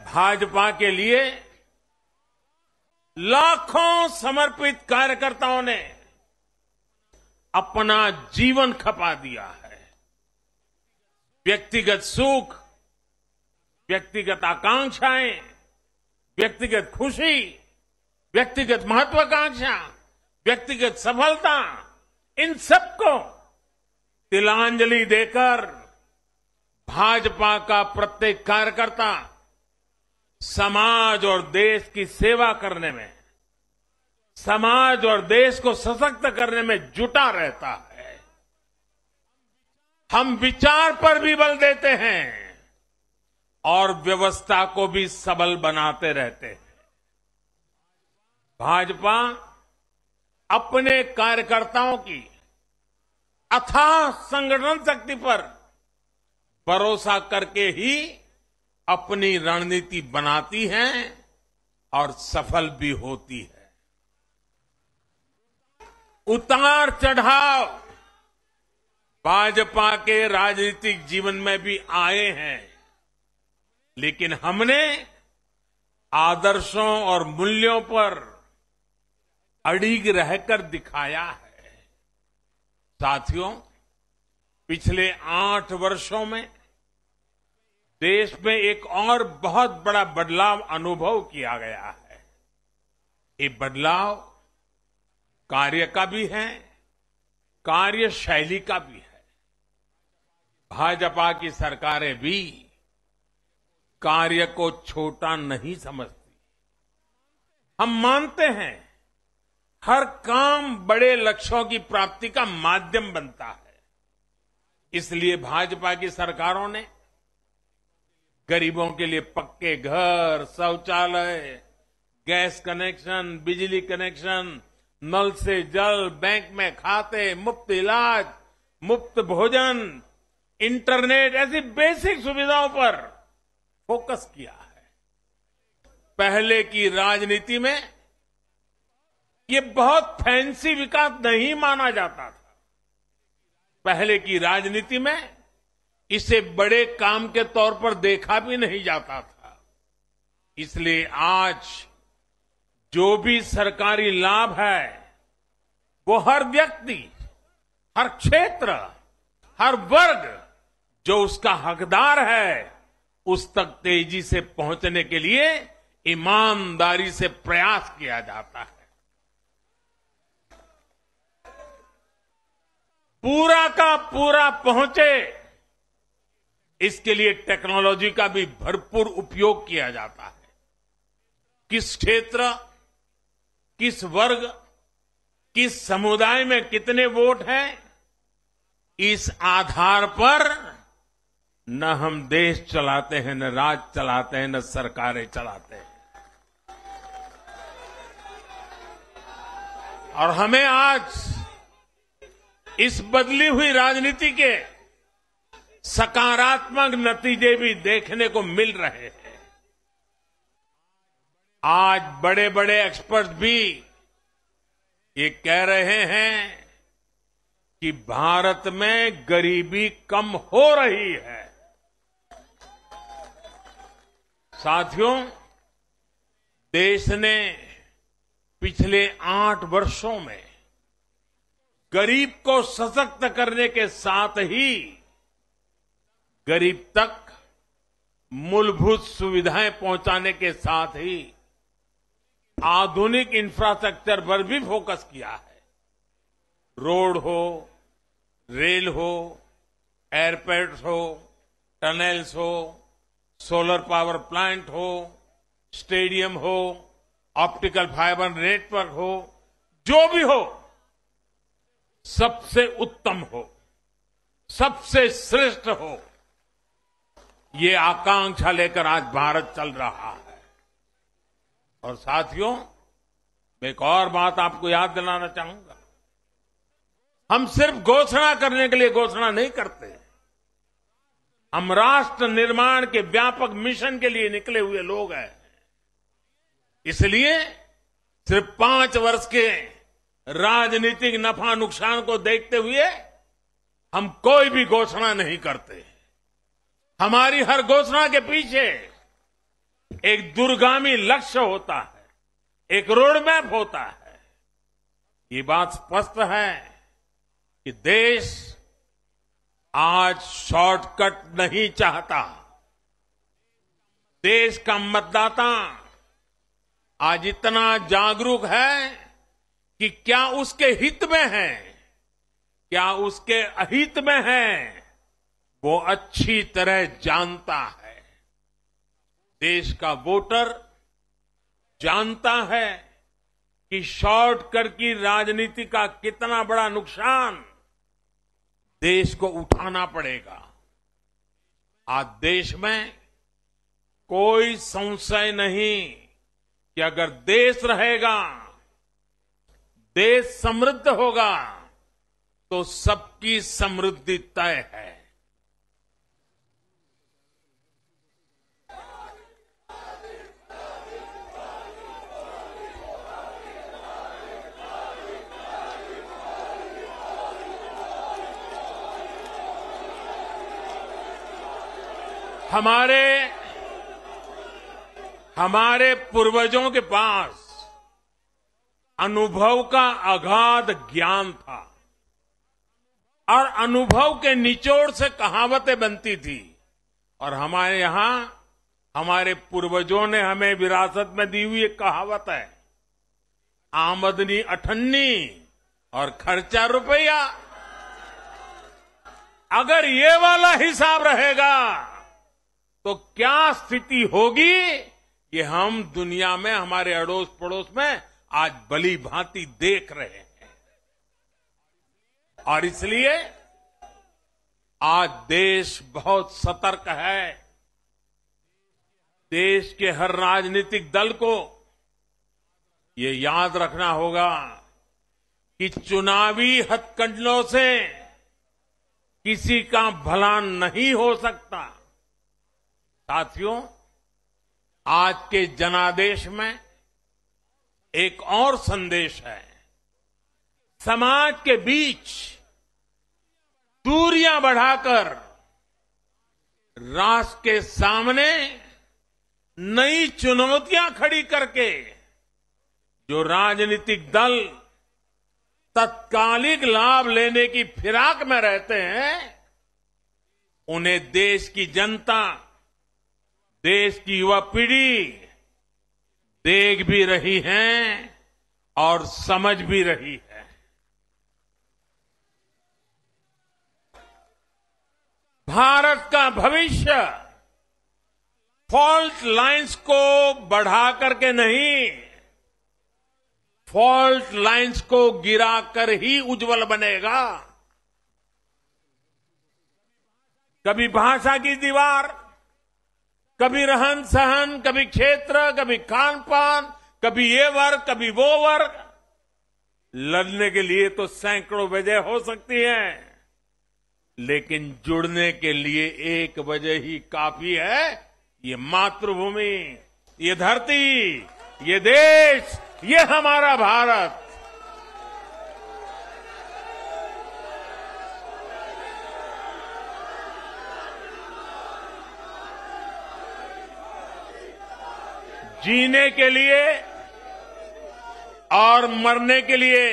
भाजपा के लिए लाखों समर्पित कार्यकर्ताओं ने अपना जीवन खपा दिया है। व्यक्तिगत सुख, व्यक्तिगत आकांक्षाएं, व्यक्तिगत खुशी, व्यक्तिगत महत्वाकांक्षा, व्यक्तिगत सफलता, इन सबको तिलांजलि देकर भाजपा का प्रत्येक कार्यकर्ता समाज और देश की सेवा करने में, समाज और देश को सशक्त करने में जुटा रहता है। हम विचार पर भी बल देते हैं और व्यवस्था को भी सबल बनाते रहते हैं। भाजपा अपने कार्यकर्ताओं की अथाह संगठन शक्ति पर भरोसा करके ही अपनी रणनीति बनाती है और सफल भी होती है। उतार चढ़ाव भाजपा के राजनीतिक जीवन में भी आए हैं, लेकिन हमने आदर्शों और मूल्यों पर अड़िग रहकर दिखाया है। साथियों, पिछले 8 वर्षों में देश में एक और बहुत बड़ा बदलाव अनुभव किया गया है। ये बदलाव कार्य का भी है, कार्यशैली का भी है। भाजपा की सरकारें भी कार्य को छोटा नहीं समझती। हम मानते हैं हर काम बड़े लक्ष्यों की प्राप्ति का माध्यम बनता है। इसलिए भाजपा की सरकारों ने गरीबों के लिए पक्के घर, शौचालय, गैस कनेक्शन, बिजली कनेक्शन, नल से जल, बैंक में खाते, मुफ्त इलाज, मुफ्त भोजन, इंटरनेट, ऐसी बेसिक सुविधाओं पर फोकस किया है। पहले की राजनीति में ये बहुत फैंसी विकास नहीं माना जाता था। पहले की राजनीति में इसे बड़े काम के तौर पर देखा भी नहीं जाता था। इसलिए आज जो भी सरकारी लाभ है, वो हर व्यक्ति, हर क्षेत्र, हर वर्ग जो उसका हकदार है, उस तक तेजी से पहुंचने के लिए ईमानदारी से प्रयास किया जाता है। पूरा का पूरा पहुंचे, इसके लिए टेक्नोलॉजी का भी भरपूर उपयोग किया जाता है। किस क्षेत्र, किस वर्ग, किस समुदाय में कितने वोट हैं, इस आधार पर न हम देश चलाते हैं, न राज चलाते हैं, न सरकारें चलाते हैं। और हमें आज इस बदली हुई राजनीति के सकारात्मक नतीजे भी देखने को मिल रहे हैं। आज बड़े बड़े एक्सपर्ट भी ये कह रहे हैं कि भारत में गरीबी कम हो रही है। साथियों, देश ने पिछले 8 वर्षों में गरीब को सशक्त करने के साथ ही गरीब तक मूलभूत सुविधाएं पहुंचाने के साथ ही आधुनिक इंफ्रास्ट्रक्चर पर भी फोकस किया है। रोड हो, रेल हो, एयरपोर्ट्स हो, टनल्स हो, सोलर पावर प्लांट हो, स्टेडियम हो, ऑप्टिकल फाइबर नेटवर्क हो, जो भी हो, सबसे उत्तम हो, सबसे श्रेष्ठ हो, ये आकांक्षा लेकर आज भारत चल रहा है। और साथियों, मैं एक और बात आपको याद दिलाना चाहूंगा। हम सिर्फ घोषणा करने के लिए घोषणा नहीं करते, हम राष्ट्र निर्माण के व्यापक मिशन के लिए निकले हुए लोग हैं। इसलिए सिर्फ 5 वर्ष के राजनीतिक नफा नुकसान को देखते हुए हम कोई भी घोषणा नहीं करते। हमारी हर घोषणा के पीछे एक दूरगामी लक्ष्य होता है, एक रोड मैप होता है। ये बात स्पष्ट है कि देश आज शॉर्टकट नहीं चाहता। देश का मतदाता आज इतना जागरूक है कि क्या उसके हित में है, क्या उसके अहित में है, वो अच्छी तरह जानता है। देश का वोटर जानता है कि शॉर्टकट की राजनीति का कितना बड़ा नुकसान देश को उठाना पड़ेगा। आज देश में कोई संशय नहीं कि अगर देश रहेगा, देश समृद्ध होगा, तो सबकी समृद्धि तय है। हमारे पूर्वजों के पास अनुभव का अगाध ज्ञान था और अनुभव के निचोड़ से कहावतें बनती थी। और हमारे यहां हमारे पूर्वजों ने हमें विरासत में दी हुई एक कहावत है, आमदनी अठन्नी और खर्चा रुपया। अगर ये वाला हिसाब रहेगा तो क्या स्थिति होगी, ये हम दुनिया में हमारे अड़ोस पड़ोस में आज भली भांति देख रहे हैं। और इसलिए आज देश बहुत सतर्क है। देश के हर राजनीतिक दल को ये याद रखना होगा कि चुनावी हथकंडों से किसी का भला नहीं हो सकता। साथियों, आज के जनादेश में एक और संदेश है। समाज के बीच दूरियां बढ़ाकर राष्ट्र के सामने नई चुनौतियां खड़ी करके जो राजनीतिक दल तत्कालिक लाभ लेने की फिराक में रहते हैं, उन्हें देश की जनता, देश की युवा पीढ़ी देख भी रही है और समझ भी रही है। भारत का भविष्य फॉल्ट लाइंस को बढ़ा करके नहीं, फॉल्ट लाइंस को गिराकर ही उज्जवल बनेगा। कभी भाषा की दीवार, कभी रहन सहन, कभी क्षेत्र, कभी खान पान, कभी ये वर्ग, कभी वो वर्ग। लड़ने के लिए तो सैकड़ों वजह हो सकती है, लेकिन जुड़ने के लिए एक वजह ही काफी है। ये मातृभूमि, ये धरती, ये देश, ये हमारा भारत। जीने के लिए और मरने के लिए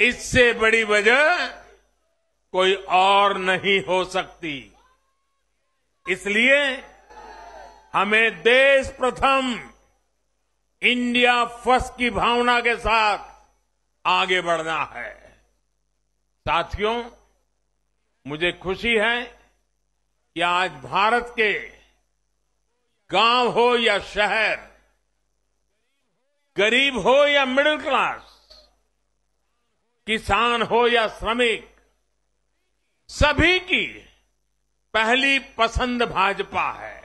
इससे बड़ी वजह कोई और नहीं हो सकती। इसलिए हमें देश प्रथम, इंडिया फर्स्ट की भावना के साथ आगे बढ़ना है। साथियों, मुझे खुशी है कि आज भारत के गांव हो या शहर, गरीब हो या मिडिल क्लास, किसान हो या श्रमिक, सभी की पहली पसंद भाजपा है।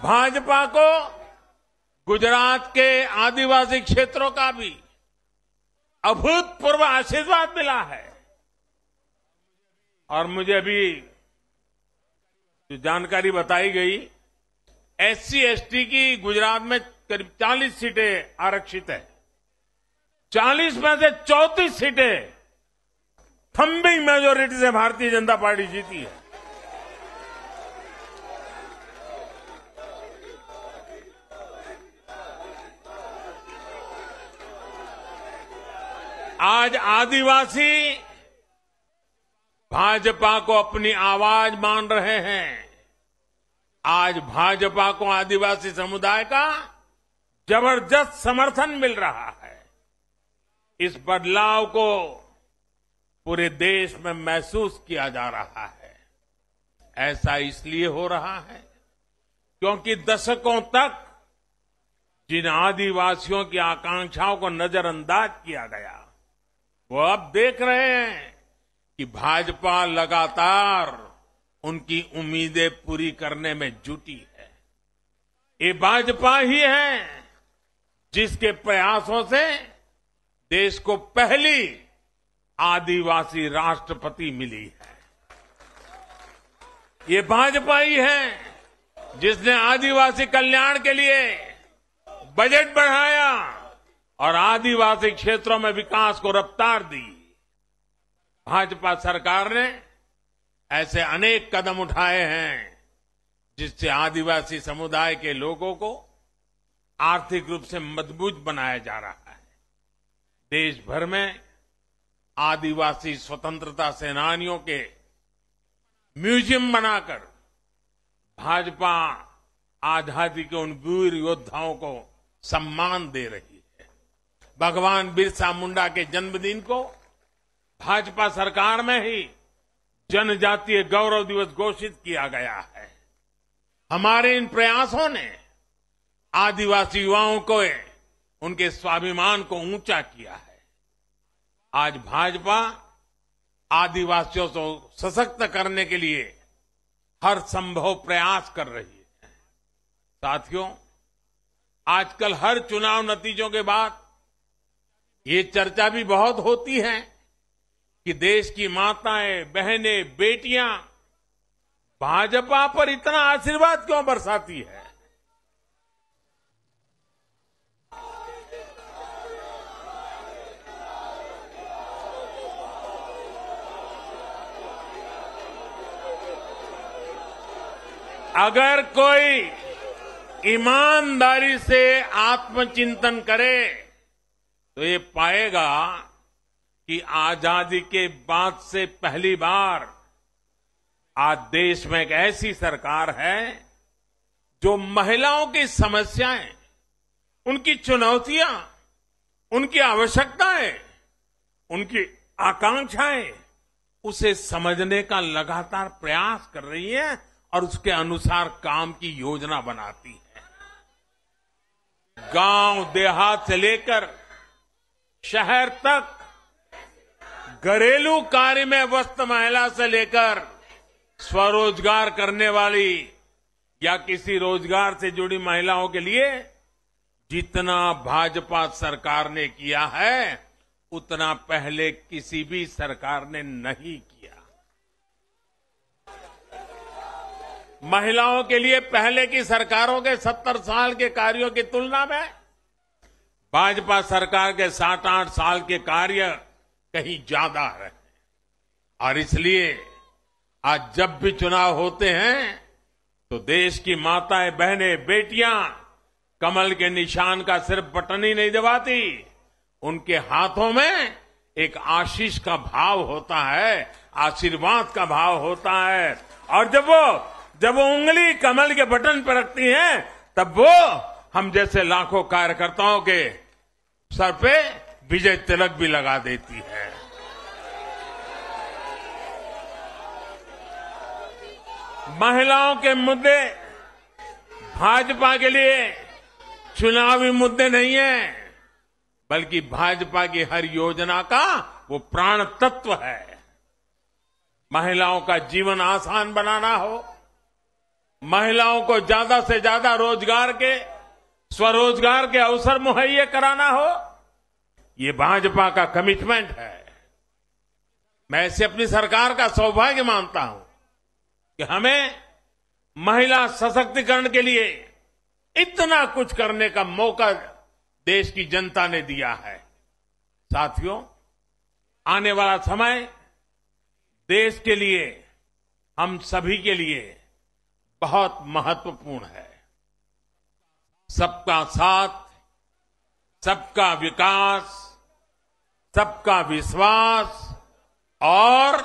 भाजपा को गुजरात के आदिवासी क्षेत्रों का भी अभूतपूर्व आशीर्वाद मिला है। और मुझे अभी जो जानकारी बताई गई, एससी एसटी की गुजरात में करीब 40 सीटें आरक्षित है। 40 में से 34 सीटें थम्बिंग मेजोरिटी से भारतीय जनता पार्टी जीती है। आज आदिवासी भाजपा को अपनी आवाज मान रहे हैं। आज भाजपा को आदिवासी समुदाय का जबरदस्त समर्थन मिल रहा है। इस बदलाव को पूरे देश में महसूस किया जा रहा है। ऐसा इसलिए हो रहा है क्योंकि दशकों तक जिन आदिवासियों की आकांक्षाओं को नजरअंदाज किया गया, वो अब देख रहे हैं कि भाजपा लगातार उनकी उम्मीदें पूरी करने में जुटी है। ये भाजपा ही है जिसके प्रयासों से देश को पहली आदिवासी राष्ट्रपति मिली है। ये भाजपा ही है जिसने आदिवासी कल्याण के लिए बजट बढ़ाया और आदिवासी क्षेत्रों में विकास को रफ्तार दी। भाजपा सरकार ने ऐसे अनेक कदम उठाए हैं जिससे आदिवासी समुदाय के लोगों को आर्थिक रूप से मजबूत बनाया जा रहा है। देश भर में आदिवासी स्वतंत्रता सेनानियों के म्यूजियम बनाकर भाजपा आजादी के उन वीर योद्धाओं को सम्मान दे रही है। भगवान बिरसा मुंडा के जन्मदिन को भाजपा सरकार में ही जनजातीय गौरव दिवस घोषित किया गया है। हमारे इन प्रयासों ने आदिवासी युवाओं को उनके स्वाभिमान को ऊंचा किया है। आज भाजपा आदिवासियों को सशक्त करने के लिए हर संभव प्रयास कर रही है। साथियों, आजकल हर चुनाव नतीजों के बाद ये चर्चा भी बहुत होती है कि देश की माताएं, बहनें, बेटियां भाजपा पर इतना आशीर्वाद क्यों बरसाती है। अगर कोई ईमानदारी से आत्मचिंतन करे तो ये पाएगा कि आजादी के बाद से पहली बार आज देश में एक ऐसी सरकार है जो महिलाओं की समस्याएं, उनकी चुनौतियां, उनकी आवश्यकताएं, उनकी आकांक्षाएं, उसे समझने का लगातार प्रयास कर रही है और उसके अनुसार काम की योजना बनाती है। गांव देहात से लेकर शहर तक, घरेलू कार्य में व्यस्त महिला से लेकर स्वरोजगार करने वाली या किसी रोजगार से जुड़ी महिलाओं के लिए जितना भाजपा सरकार ने किया है उतना पहले किसी भी सरकार ने नहीं किया। महिलाओं के लिए पहले की सरकारों के 70 साल के कार्यों की तुलना में भाजपा सरकार के 7-8 साल के कार्य कहीं ज्यादा है। और इसलिए आज जब भी चुनाव होते हैं तो देश की माताएं, बहनें, बेटियां कमल के निशान का सिर्फ बटन ही नहीं दबाती, उनके हाथों में एक आशीष का भाव होता है, आशीर्वाद का भाव होता है। और जब वो उंगली कमल के बटन पर रखती हैं, तब वो हम जैसे लाखों कार्यकर्ताओं के सर पे विजय तिलक भी लगा देती है। महिलाओं के मुद्दे भाजपा के लिए चुनावी मुद्दे नहीं है, बल्कि भाजपा की हर योजना का वो प्राण तत्व है। महिलाओं का जीवन आसान बनाना हो, महिलाओं को ज्यादा से ज्यादा रोजगार के, स्वरोजगार के अवसर मुहैया कराना हो, ये भाजपा का कमिटमेंट है। मैं इसे अपनी सरकार का सौभाग्य मानता हूं कि हमें महिला सशक्तिकरण के लिए इतना कुछ करने का मौका देश की जनता ने दिया है। साथियों, आने वाला समय देश के लिए, हम सभी के लिए बहुत महत्वपूर्ण है। सबका साथ, सबका विकास, सबका विश्वास और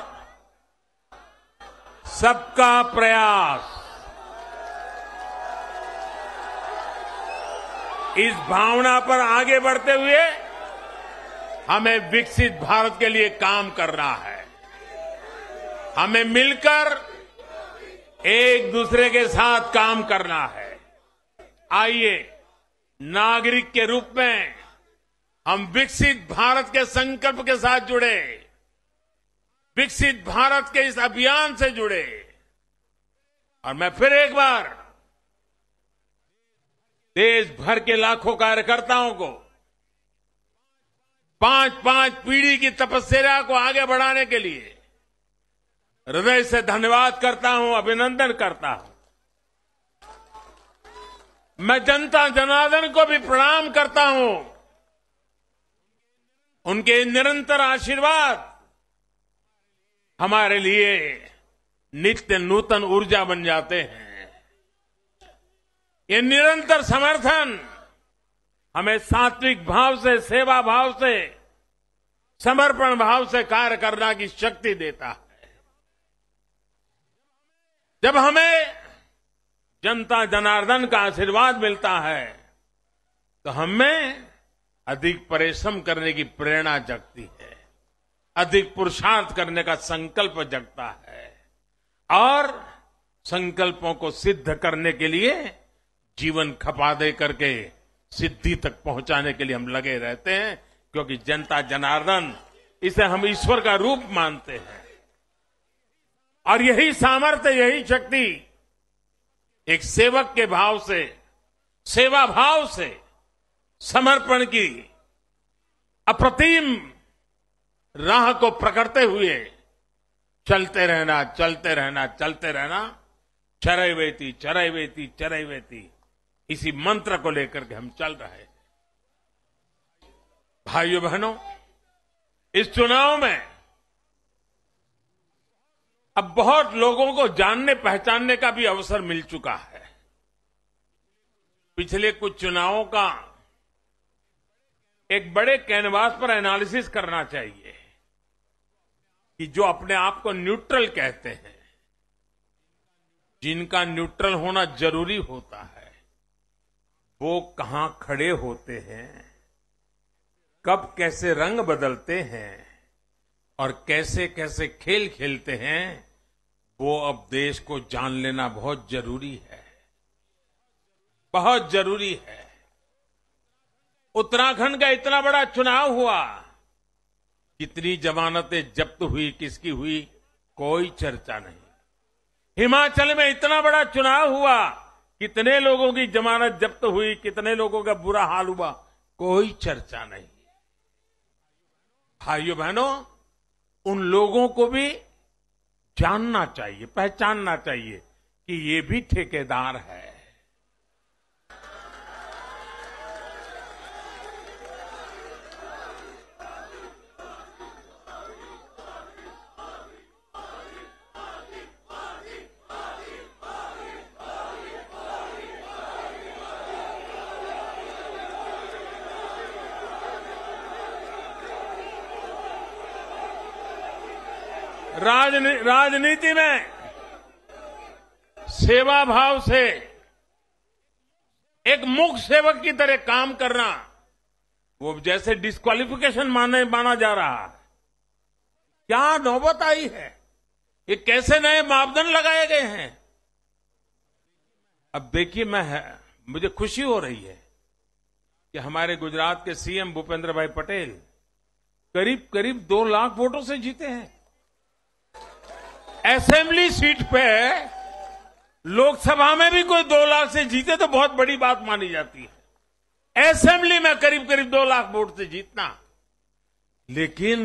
सबका प्रयास, इस भावना पर आगे बढ़ते हुए हमें विकसित भारत के लिए काम करना है। हमें मिलकर एक दूसरे के साथ काम करना है। आइए, नागरिक के रूप में हम विकसित भारत के संकल्प के साथ जुड़े, विकसित भारत के इस अभियान से जुड़े। और मैं फिर एक बार देश भर के लाखों कार्यकर्ताओं को 5-5 पीढ़ी की तपस्या को आगे बढ़ाने के लिए हृदय से धन्यवाद करता हूं, अभिनंदन करता हूं। मैं जनता जनार्दन को भी प्रणाम करता हूं। उनके निरंतर आशीर्वाद हमारे लिए नित्य नूतन ऊर्जा बन जाते हैं। ये निरंतर समर्थन हमें सात्विक भाव से, सेवा भाव से, समर्पण भाव से कार्य करने की शक्ति देता है। जब हमें जनता जनार्दन का आशीर्वाद मिलता है तो हमें अधिक परिश्रम करने की प्रेरणा जगती है, अधिक पुरुषार्थ करने का संकल्प जगता है और संकल्पों को सिद्ध करने के लिए जीवन खपा दे करके सिद्धि तक पहुंचाने के लिए हम लगे रहते हैं, क्योंकि जनता जनार्दन, इसे हम ईश्वर का रूप मानते हैं। और यही सामर्थ्य, यही शक्ति एक सेवक के भाव से, सेवा भाव से, समर्पण की अप्रतिम राह को पकड़ते हुए चलते रहना, चलते रहना, चलते रहना, चरैवेति चरैवेति चरैवेति, इसी मंत्र को लेकर के हम चल रहे हैं। भाइयों बहनों, इस चुनाव में अब बहुत लोगों को जानने पहचानने का भी अवसर मिल चुका है। पिछले कुछ चुनावों का एक बड़े कैनवास पर एनालिसिस करना चाहिए कि जो अपने आप को न्यूट्रल कहते हैं, जिनका न्यूट्रल होना जरूरी होता है, वो कहां खड़े होते हैं, कब कैसे रंग बदलते हैं और कैसे कैसे खेल खेलते हैं, वो अब देश को जान लेना बहुत जरूरी है, बहुत जरूरी है। उत्तराखंड का इतना बड़ा चुनाव हुआ, कितनी जमानतें जब्त हुई, किसकी हुई, कोई चर्चा नहीं। हिमाचल में इतना बड़ा चुनाव हुआ, कितने लोगों की जमानत जब्त हुई, कितने लोगों का बुरा हाल हुआ, कोई चर्चा नहीं। भाइयों बहनों, उन लोगों को भी जानना चाहिए, पहचानना चाहिए कि ये भी ठेकेदार है। राजनीति में सेवा भाव से एक मुख्य सेवक की तरह काम करना, वो जैसे डिस्क्वालिफिकेशन माना जा रहा है। क्या नौबत आई है? ये कैसे नए मापदंड लगाए गए हैं? अब देखिए, मुझे खुशी हो रही है कि हमारे गुजरात के सीएम भूपेंद्र भाई पटेल करीब 2 लाख वोटों से जीते हैं। असेंबली सीट पे लोकसभा में भी कोई 2 लाख से जीते तो बहुत बड़ी बात मानी जाती है। असेंबली में करीब 2 लाख वोट से जीतना, लेकिन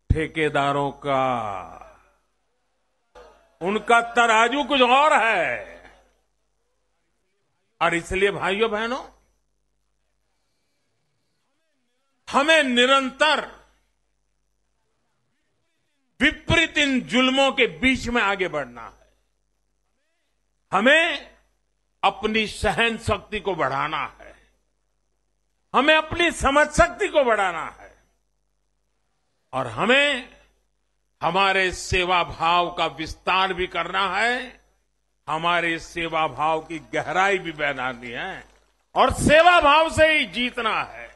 ठेकेदारों का, उनका तराजू कुछ और है। और इसलिए भाइयों बहनों, हमें निरंतर विपरीत इन जुल्मों के बीच में आगे बढ़ना है। हमें अपनी सहन शक्ति को बढ़ाना है, हमें अपनी समझ शक्ति को बढ़ाना है, और हमें हमारे सेवा भाव का विस्तार भी करना है, हमारे सेवा भाव की गहराई भी बढ़ानी है, और सेवा भाव से ही जीतना है।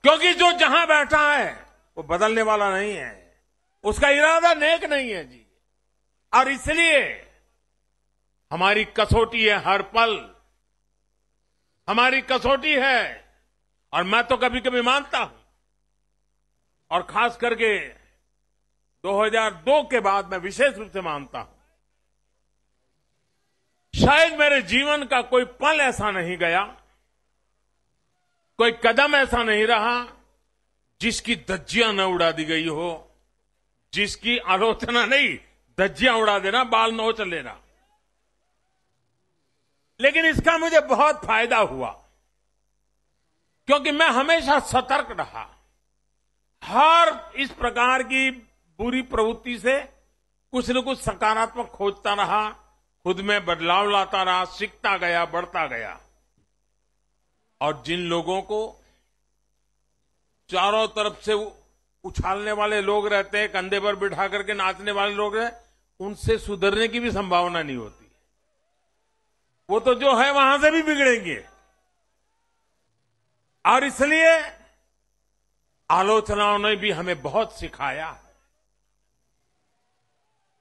क्योंकि जो जहां बैठा है वो बदलने वाला नहीं है, उसका इरादा नेक नहीं है जी। और इसलिए हमारी कसौटी है, हर पल हमारी कसौटी है। और मैं तो कभी कभी मानता हूं, और खास करके 2002 के बाद मैं विशेष रूप से मानता हूं, शायद मेरे जीवन का कोई पल ऐसा नहीं गया, कोई कदम ऐसा नहीं रहा जिसकी धज्जियां न उड़ा दी गई हो, जिसकी आलोचना नहीं, धज्जियां उड़ा देना, बाल नोच लेना। लेकिन इसका मुझे बहुत फायदा हुआ, क्योंकि मैं हमेशा सतर्क रहा। हर इस प्रकार की बुरी प्रवृत्ति से कुछ न कुछ सकारात्मक खोजता रहा, खुद में बदलाव लाता रहा, सीखता गया, बढ़ता गया। और जिन लोगों को चारों तरफ से उछालने वाले लोग रहते हैं, कंधे पर बिठा करके नाचने वाले लोग रहते, उनसे सुधरने की भी संभावना नहीं होती। वो तो जो है वहां से भी बिगड़ेंगे। और इसलिए आलोचनाओं ने भी हमें बहुत सिखाया।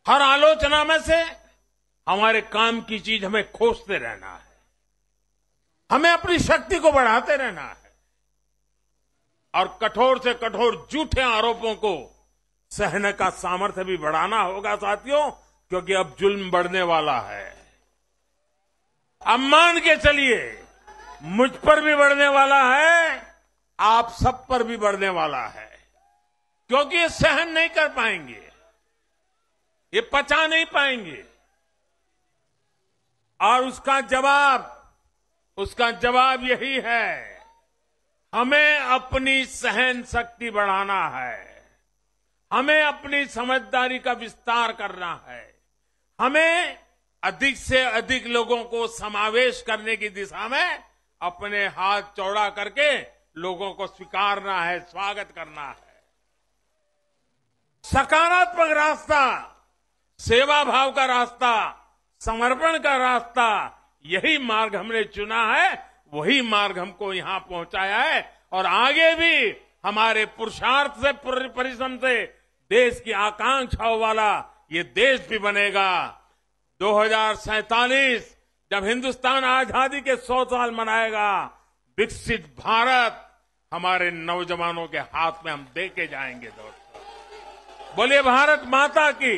हर आलोचना में से हमारे काम की चीज हमें खोजते रहना है, हमें अपनी शक्ति को बढ़ाते रहना है, और कठोर से कठोर झूठे आरोपों को सहने का सामर्थ्य भी बढ़ाना होगा साथियों, क्योंकि अब जुल्म बढ़ने वाला है। अब मान के चलिए, मुझ पर भी बढ़ने वाला है, आप सब पर भी बढ़ने वाला है, क्योंकि ये सहन नहीं कर पाएंगे, ये पचा नहीं पाएंगे। और उसका जवाब यही है, हमें अपनी सहन शक्ति बढ़ाना है, हमें अपनी समझदारी का विस्तार करना है, हमें अधिक से अधिक लोगों को समावेश करने की दिशा में अपने हाथ चौड़ा करके लोगों को स्वीकारना है, स्वागत करना है। सकारात्मक रास्ता, सेवा भाव का रास्ता, समर्पण का रास्ता, यही मार्ग हमने चुना है, वही मार्ग हमको यहां पहुंचाया है। और आगे भी हमारे पुरुषार्थ से, परिश्रम से देश की आकांक्षाओं वाला ये देश भी बनेगा। 2047 जब हिंदुस्तान आजादी के 100 साल मनाएगा, विकसित भारत हमारे नौजवानों के हाथ में हम देके जाएंगे। दोस्तों बोलिए भारत माता की,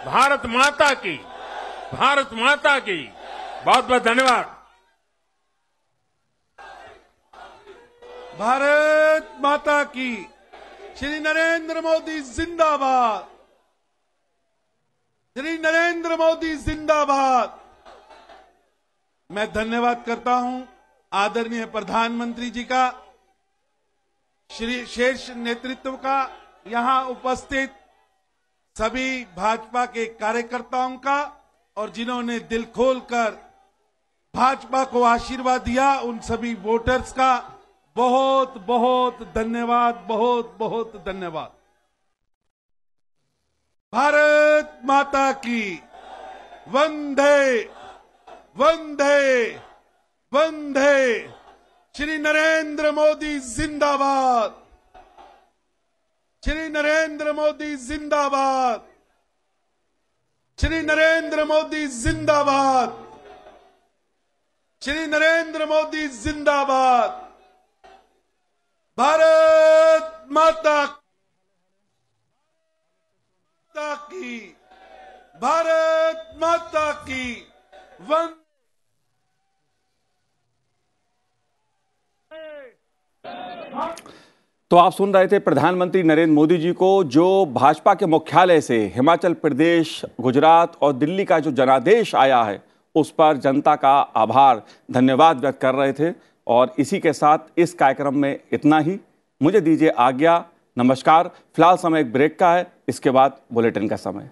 भारत माता की, भारत माता की। बहुत बहुत धन्यवाद। भारत माता की। श्री नरेंद्र मोदी जिंदाबाद, श्री नरेंद्र मोदी जिंदाबाद। मैं धन्यवाद करता हूं आदरणीय प्रधानमंत्री जी का, श्री शीर्ष नेतृत्व का, यहां उपस्थित सभी भाजपा के कार्यकर्ताओं का, और जिन्होंने दिल खोलकर भाजपा को आशीर्वाद दिया, उन सभी वोटर्स का बहुत बहुत धन्यवाद, बहुत बहुत धन्यवाद। भारत माता की वंदे वंदे वंदे। श्री नरेंद्र मोदी जिंदाबाद, श्री नरेंद्र मोदी जिंदाबाद, श्री नरेंद्र मोदी जिंदाबाद, श्री नरेंद्र मोदी जिंदाबाद। भारत माता की, भारत माता की वंदे। तो आप सुन रहे थे प्रधानमंत्री नरेंद्र मोदी जी को, जो भाजपा के मुख्यालय से हिमाचल प्रदेश, गुजरात और दिल्ली का जो जनादेश आया है उस पर जनता का आभार, धन्यवाद व्यक्त कर रहे थे। और इसी के साथ इस कार्यक्रम में इतना ही। मुझे दीजिए आज्ञा, नमस्कार। फिलहाल समय एक ब्रेक का है, इसके बाद बुलेटिन का समय।